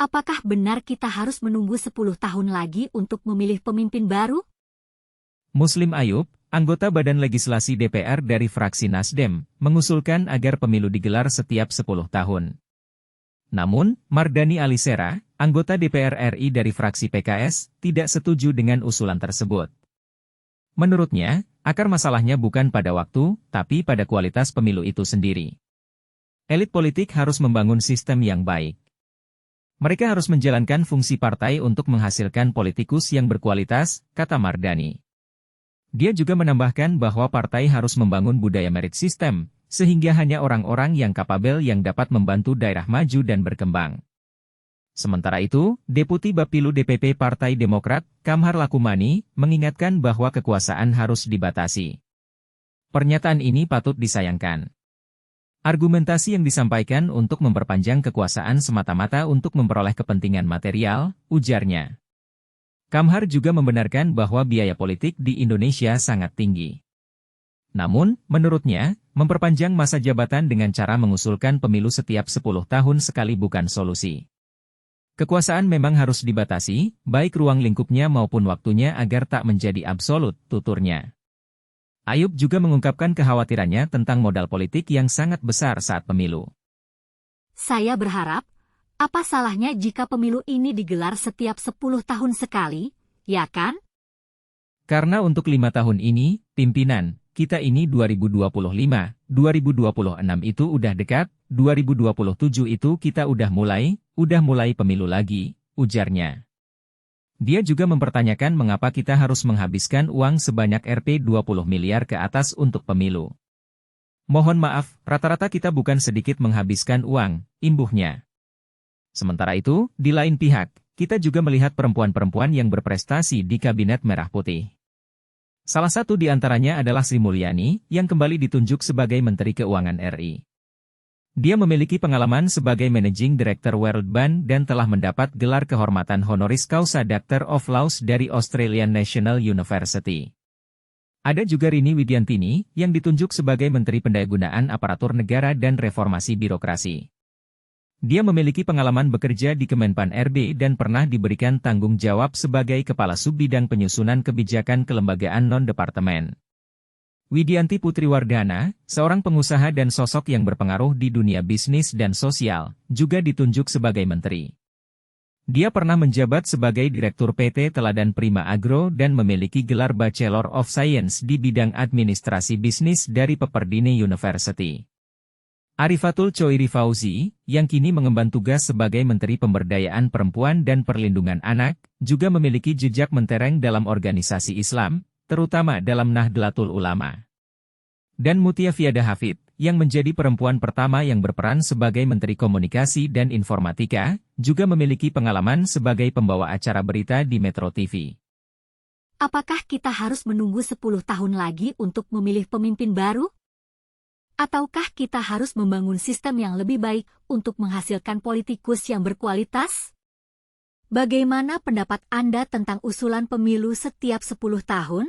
Apakah benar kita harus menunggu 10 tahun lagi untuk memilih pemimpin baru? Muslim Ayub, anggota Badan Legislasi DPR dari fraksi Nasdem, mengusulkan agar pemilu digelar setiap 10 tahun. Namun, Mardani Alisera, anggota DPR RI dari fraksi PKS, tidak setuju dengan usulan tersebut. Menurutnya, akar masalahnya bukan pada waktu, tapi pada kualitas pemilu itu sendiri. Elit politik harus membangun sistem yang baik. Mereka harus menjalankan fungsi partai untuk menghasilkan politikus yang berkualitas, kata Mardani. Dia juga menambahkan bahwa partai harus membangun budaya merit system, sehingga hanya orang-orang yang kapabel yang dapat membantu daerah maju dan berkembang. Sementara itu, Deputi Bapilu DPP Partai Demokrat, Kamhar Lakumani, mengingatkan bahwa kekuasaan harus dibatasi. Pernyataan ini patut disayangkan. Argumentasi yang disampaikan untuk memperpanjang kekuasaan semata-mata untuk memperoleh kepentingan material, ujarnya. Kamhar juga membenarkan bahwa biaya politik di Indonesia sangat tinggi. Namun, menurutnya, memperpanjang masa jabatan dengan cara mengusulkan pemilu setiap 10 tahun sekali bukan solusi. Kekuasaan memang harus dibatasi, baik ruang lingkupnya maupun waktunya agar tak menjadi absolut, tuturnya. Ayub juga mengungkapkan kekhawatirannya tentang modal politik yang sangat besar saat pemilu. Saya berharap, apa salahnya jika pemilu ini digelar setiap 10 tahun sekali, ya kan? Karena untuk 5 tahun ini, pimpinan, kita ini 2025, 2026 itu udah dekat, 2027 itu kita udah mulai pemilu lagi, ujarnya. Dia juga mempertanyakan mengapa kita harus menghabiskan uang sebanyak Rp20 miliar ke atas untuk pemilu. Mohon maaf, rata-rata kita bukan sedikit menghabiskan uang, imbuhnya. Sementara itu, di lain pihak, kita juga melihat perempuan-perempuan yang berprestasi di Kabinet Merah Putih. Salah satu di antaranya adalah Sri Mulyani, yang kembali ditunjuk sebagai Menteri Keuangan RI. Dia memiliki pengalaman sebagai Managing Director World Bank dan telah mendapat gelar kehormatan honoris causa Doctor of Laws dari Australian National University. Ada juga Rini Widiantini, yang ditunjuk sebagai Menteri Pendayagunaan Aparatur Negara dan Reformasi Birokrasi. Dia memiliki pengalaman bekerja di Kemenpan RB dan pernah diberikan tanggung jawab sebagai Kepala Subbidang Penyusunan Kebijakan Kelembagaan Non-Departemen. Widianti Putriwardana, seorang pengusaha dan sosok yang berpengaruh di dunia bisnis dan sosial, juga ditunjuk sebagai menteri. Dia pernah menjabat sebagai Direktur PT Teladan Prima Agro dan memiliki gelar Bachelor of Science di bidang administrasi bisnis dari Pepperdine University. Arifatul Choiri Fauzi, yang kini mengemban tugas sebagai Menteri Pemberdayaan Perempuan dan Perlindungan Anak, juga memiliki jejak mentereng dalam organisasi Islam, terutama dalam Nahdlatul Ulama. Dan Mutia Fiada Hafid, yang menjadi perempuan pertama yang berperan sebagai Menteri Komunikasi dan Informatika, juga memiliki pengalaman sebagai pembawa acara berita di Metro TV. Apakah kita harus menunggu 10 tahun lagi untuk memilih pemimpin baru? Ataukah kita harus membangun sistem yang lebih baik untuk menghasilkan politikus yang berkualitas? Bagaimana pendapat Anda tentang usulan pemilu setiap 10 tahun?